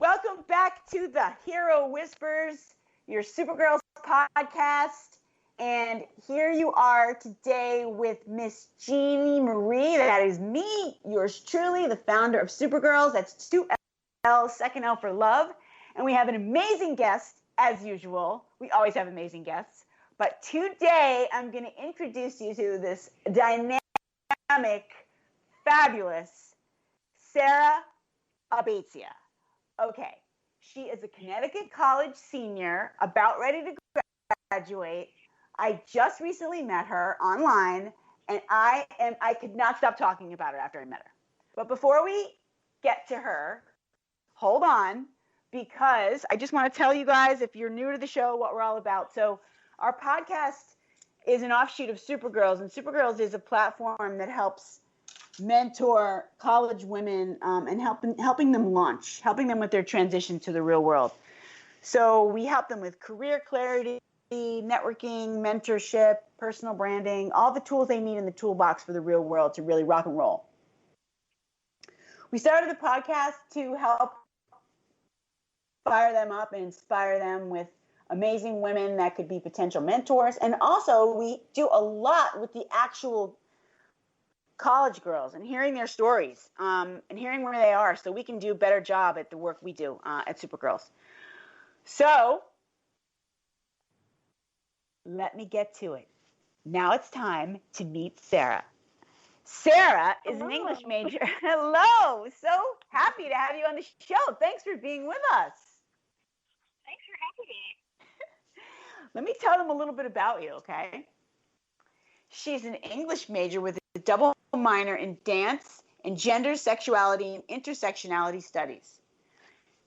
Welcome back to the Hero Whispers, your Supergirls podcast. And here you are today with Miss Jeannie Marie. That is me, yours truly, the founder of Supergirls. That's 2L, second L for love. And we have an amazing guest, as usual. We always have amazing guests. But today, I'm going to introduce you to this dynamic, fabulous Sara ABBAZIA. Okay, she is a Connecticut College senior, about ready to graduate. I just recently met her online, and I could not stop talking about her after I met her. But before we get to her, hold on, because I just want to tell you guys, if you're new to the show, what we're all about. So our podcast is an offshoot of Supergirls, and Supergirls is a platform that helps mentor college women and helping them launch, helping them with their transition to the real world. So we help them with career clarity, networking, mentorship, personal branding, all the tools they need in the toolbox for the real world to really rock and roll. We started the podcast to help fire them up and inspire them with amazing women that could be potential mentors. And also we do a lot with the actual college girls and hearing their stories and hearing where they are so we can do a better job at the work we do at Supergirls. So let me get to it. Now it's time to meet Sara. Sara is an English major. Hello. So happy to have you on the show. Thanks for being with us. Thanks for having me. Let me tell them a little bit about you, okay? She's an English major with a double minor in dance and gender, sexuality, and intersectionality studies.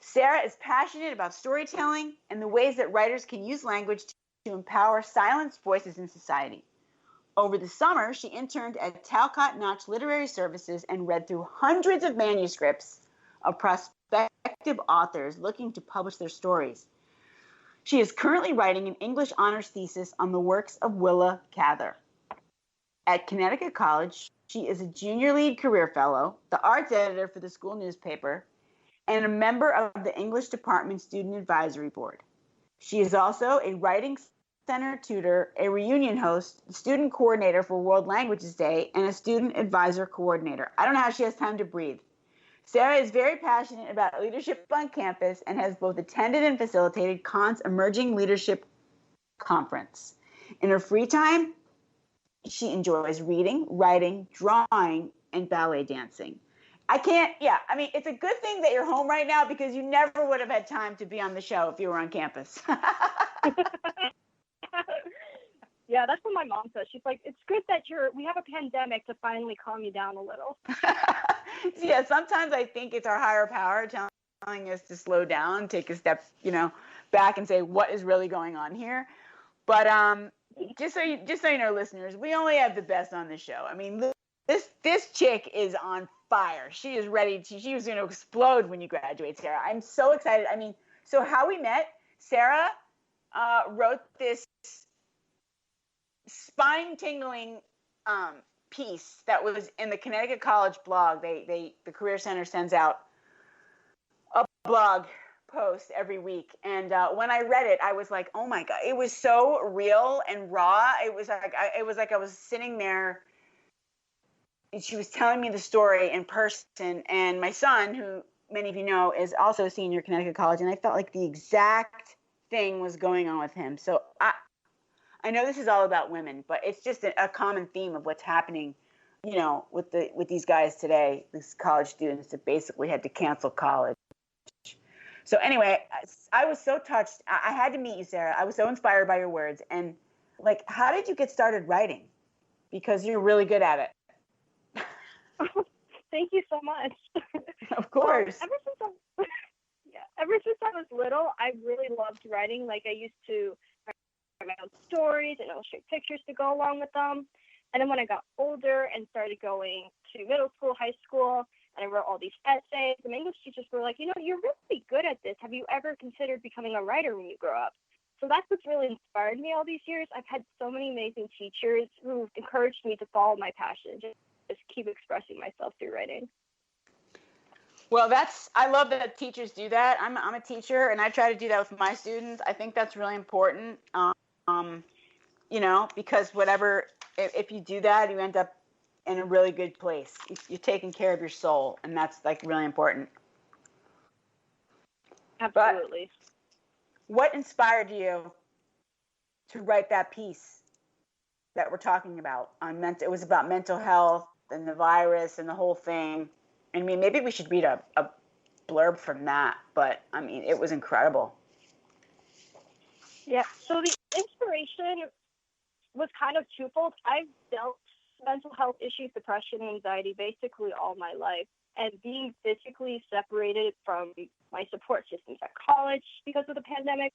Sara is passionate about storytelling and the ways that writers can use language to empower silenced voices in society. Over the summer, she interned at Talcott Notch Literary Services and read through hundreds of manuscripts of prospective authors looking to publish their stories. She is currently writing an English honors thesis on the works of Willa Cather. At Connecticut College, she is a junior lead career fellow, the arts editor for the school newspaper, and a member of the English Department Student Advisory Board. She is also a writing center tutor, a reunion host, student coordinator for World Languages Day, and a student advisor coordinator. I don't know how she has time to breathe. Sara is very passionate about leadership on campus and has both attended and facilitated Conn's Emerging Leadership Conference. In her free time, she enjoys reading, writing, drawing, and ballet dancing. It's a good thing that you're home right now because you never would have had time to be on the show if you were on campus. Yeah, that's what my mom says. She's like, it's good that we have a pandemic to finally calm you down a little. Yeah, sometimes I think it's our higher power telling us to slow down, take a step, back and say, what is really going on here? But just so you know, listeners, we only have the best on the show. I mean, this chick is on fire. She is ready she was going to explode when you graduate, Sara. I'm so excited. I mean, so how we met, Sara wrote this spine-tingling piece that was in the Connecticut College blog. The Career Center sends out a blog post every week, and when I read it, I was like, oh my god, it was so real and raw. It was like I was sitting there and she was telling me the story in person. And my son, who many of you know, is also a senior at Connecticut College, and I felt like the exact thing was going on with him. So I know this is all about women, but it's just a common theme of what's happening, with these guys today, these college students that basically had to cancel college. So anyway, I was so touched. I had to meet you, Sara. I was so inspired by your words. And how did you get started writing? Because you're really good at it. Thank you so much. Of course. Ever since I was little, I really loved writing. I used to write my own stories and illustrate pictures to go along with them. And then when I got older and started going to middle school, high school, and I wrote all these essays, the English teachers were like, you're really good at this. Have you ever considered becoming a writer when you grow up? So that's what's really inspired me all these years. I've had so many amazing teachers who've encouraged me to follow my passion, just keep expressing myself through writing. Well, I love that teachers do that. I'm a teacher, and I try to do that with my students. I think that's really important. Because if you do that, you end up in a really good place. You're taking care of your soul, and that's like really important. Absolutely. But what inspired you to write that piece that we're talking about it was about mental health and the virus and the whole thing. I mean, maybe we should read a blurb from that, but I mean, it was incredible. Yeah, so the inspiration was kind of twofold. I've dealt with mental health issues, depression, and anxiety basically all my life. And being physically separated from my support systems at college because of the pandemic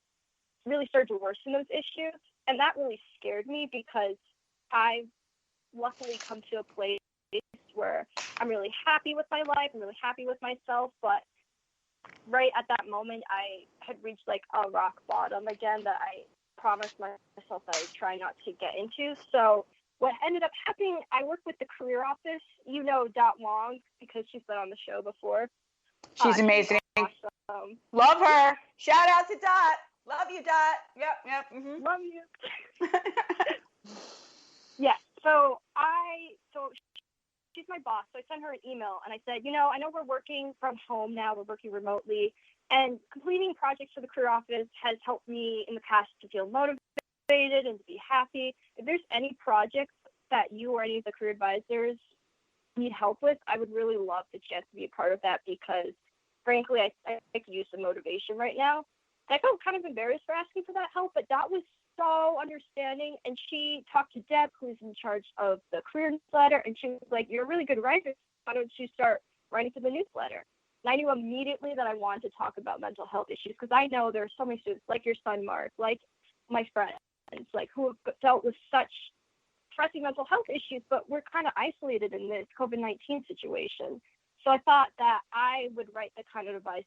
really started to worsen those issues. And that really scared me because I've luckily come to a place where I'm really happy with my life, I'm really happy with myself, but right at that moment, I had reached like a rock bottom again that I promised myself that I would try not to get into. So what ended up happening, I work with the career office. You know Dot Wong because she's been on the show before. She's amazing. She's awesome. Love her. Shout out to Dot. Love you, Dot. Yep. Mm-hmm. Love you. Yeah. So she's my boss. So I sent her an email and I said, I know we're working from home now. We're working remotely, and completing projects for the career office has helped me in the past to feel motivated and to be happy. If there's any projects that you or any of the career advisors need help with, I would really love the chance to be a part of that because, frankly, I could use some motivation right now. I felt kind of embarrassed for asking for that help, but Dot was so understanding, and she talked to Deb, who's in charge of the career newsletter, and she was like, "You're a really good writer. Why don't you start writing for the newsletter?" And I knew immediately that I wanted to talk about mental health issues because I know there are so many students like your son, Mark, like my friends, like who have dealt with such pressing mental health issues, but we're kind of isolated in this COVID-19 situation. So I thought that I would write the kind of advice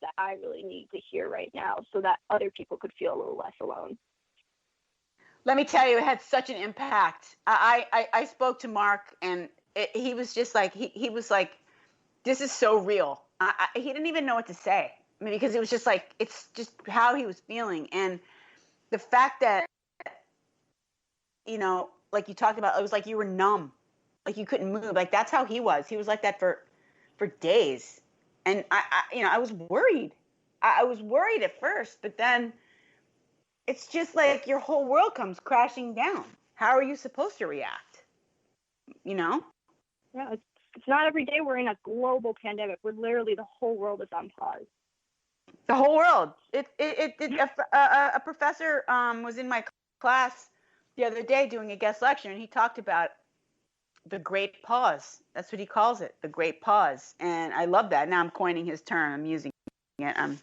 that I really need to hear right now so that other people could feel a little less alone. Let me tell you, it had such an impact. I spoke to Mark, and he was just like, he was like, this is so real. He didn't even know what to say. I mean, because it was just like, it's just how he was feeling. And the fact that, like you talked about, it was like you were numb, like you couldn't move. Like that's how he was. He was like that for days. And I was worried. I was worried at first, but then it's just like your whole world comes crashing down. How are you supposed to react? Yeah, it's not every day we're in a global pandemic where literally the whole world is on pause. The whole world. A professor was in my class the other day doing a guest lecture, and he talked about the great pause. That's what he calls it, the great pause. And I love that. Now I'm coining his term. I'm using it. I'm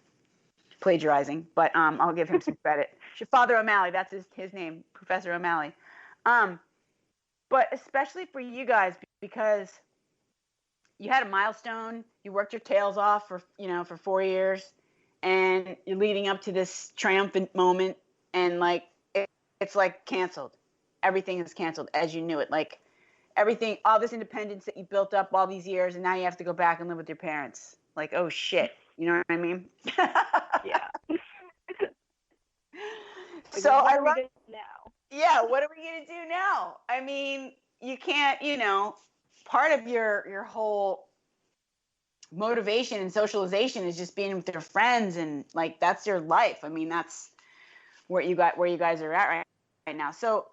plagiarizing, but I'll give him some credit. Father O'Malley, that's his name, Professor O'Malley. But especially for you guys, because you had a milestone, you worked your tails off for 4 years, and you're leading up to this triumphant moment, and like it's like canceled. Everything is canceled as you knew it. Like everything, all this independence that you built up all these years, and now you have to go back and live with your parents. Like, oh shit, you know what I mean? Yeah. So I love now. Yeah, what are we gonna do now? I mean, you can't, part of your whole motivation and socialization is just being with your friends, and like that's your life. I mean, that's where you guys are at right now. So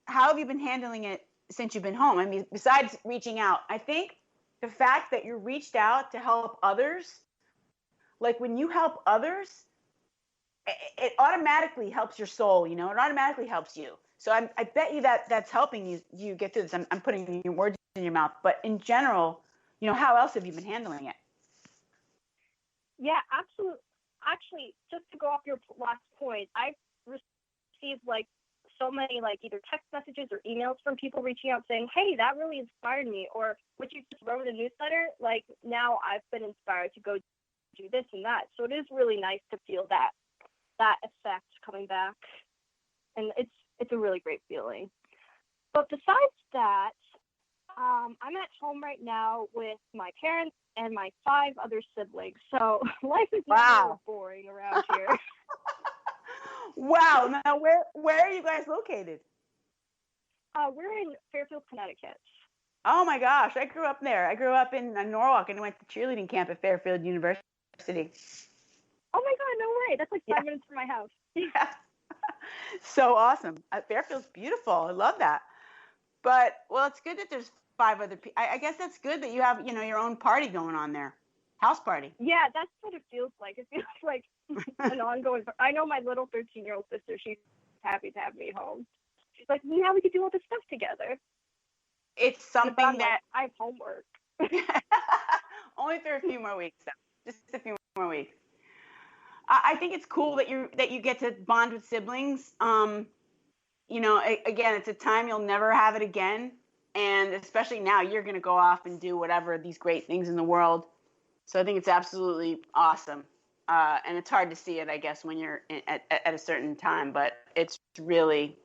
how have you been handling it since you've been home? I mean, besides reaching out, I think the fact that you reached out to help others, like when you help others, it automatically helps your soul, it automatically helps you. So I bet you that's helping you get through this. I'm putting your words in your mouth, but in general, how else have you been handling it? Yeah, absolutely. Actually, just to go off your last point, I've received like so many like either text messages or emails from people reaching out saying, "Hey, that really inspired me," or "What you just wrote in the newsletter, like now I've been inspired to go do this and that." So it is really nice to feel that effect coming back, and it's a really great feeling. But besides that, I'm at home right now with my parents and my 5 other siblings. So life is never Wow. boring around here. Wow. Now, where are you guys located? We're in Fairfield, Connecticut. Oh my gosh, I grew up there. I grew up in Norwalk and went to cheerleading camp at Fairfield University. Oh my God, no way. That's like 5 Yeah. minutes from my house. Yeah. So awesome. Fairfield's beautiful. I love that. But, well, it's good that there's 5 other people. I guess that's good that you have, your own party going on there. House party. Yeah, that's what it feels like. It feels like an ongoing. I know my little 13-year-old sister, she's happy to have me home. She's like, yeah, we could do all this stuff together. It's something that I have homework. only for a few more weeks, though. Just a few more weeks. I think it's cool that you get to bond with siblings. Again, it's a time you'll never have it again, and especially now you're going to go off and do whatever these great things in the world. So I think it's absolutely awesome, and it's hard to see it, I guess, when you're at a certain time, but it's really,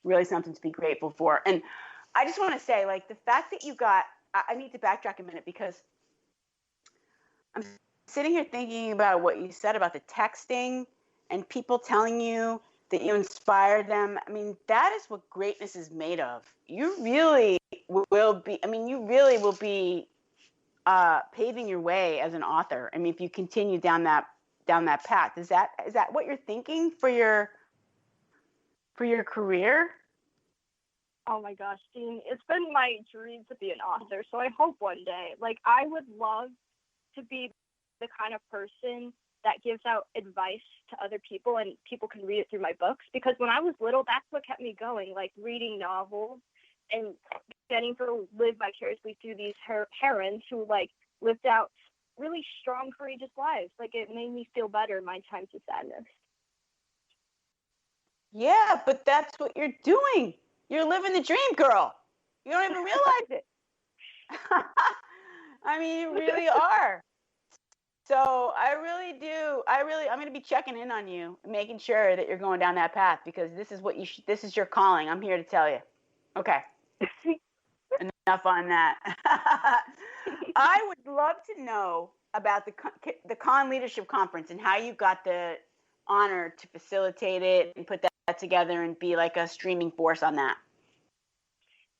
really something to be grateful for. And I just want to say, like, the fact that you got, I need to backtrack a minute because I'm sitting here thinking about what you said about the texting and people telling you that you inspired them. I mean, that is what greatness is made of. You really will be, you really will be paving your way as an author. I mean, if you continue down that path, is that what you're thinking for your career? Oh my gosh, Dean, it's been my dream to be an author. So I hope one day, like, I would love to be the kind of person that gives out advice to other people and people can read it through my books. Because when I was little, that's what kept me going, like reading novels and getting to live vicariously through these herons who like lived out really strong, courageous lives. Like, it made me feel better in my times of sadness. Yeah, but that's what you're doing. You're living the dream, girl. You don't even realize it. I mean, you really are. So I really do. I'm going to be checking in on you, making sure that you're going down that path because this is what this is your calling. I'm here to tell you. Okay. Enough on that. I would love to know about the Conn Leadership Conference and how you got the honor to facilitate it and put that together and be like a streaming force on that.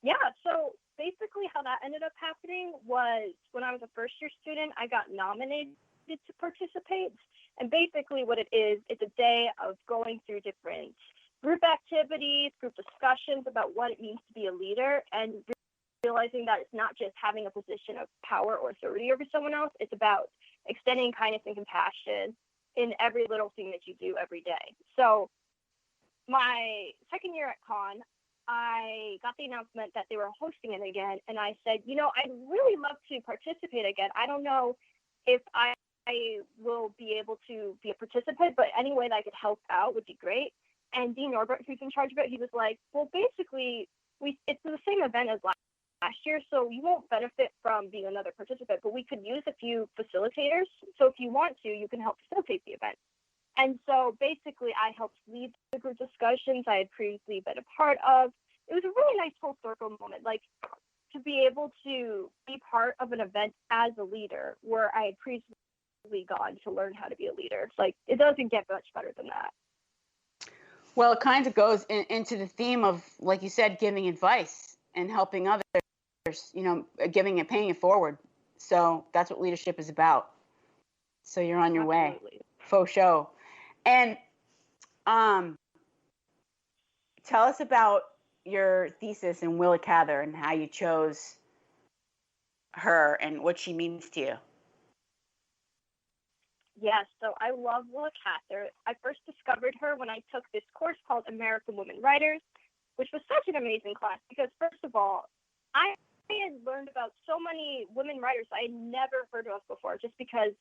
Yeah, so basically how that ended up happening was when I was a first-year student, I got nominated to participate. And basically what it is, it's a day of going through different group activities, group discussions about what it means to be a leader, and realizing that it's not just having a position of power or authority over someone else, it's about extending kindness and compassion in every little thing that you do every day. So my second year at Conn, I got the announcement that they were hosting it again, and I said, I'd really love to participate again. I don't know if I will be able to be a participant, but any way that I could help out would be great. And Dean Norbert, who's in charge of it, he was like, well, basically, it's the same event as last year, so you won't benefit from being another participant, but we could use a few facilitators. So if you want to, you can help facilitate the event. And so basically, I helped lead the group discussions I had previously been a part of. It was a really nice full circle moment, like to be able to be part of an event as a leader where I had previously gone to learn how to be a leader. It's like, it doesn't get much better than that. Well, it kind of goes into the theme of, like you said, giving advice and helping others, giving and paying it forward. So that's what leadership is about. So you're on your way. Faux show. And tell us about your thesis in Willa Cather and how you chose her and what she means to you. Yes, so I love Willa Cather. I first discovered her when I took this course called American Women Writers, which was such an amazing class because, first of all, I had learned about so many women writers I had never heard of before, just because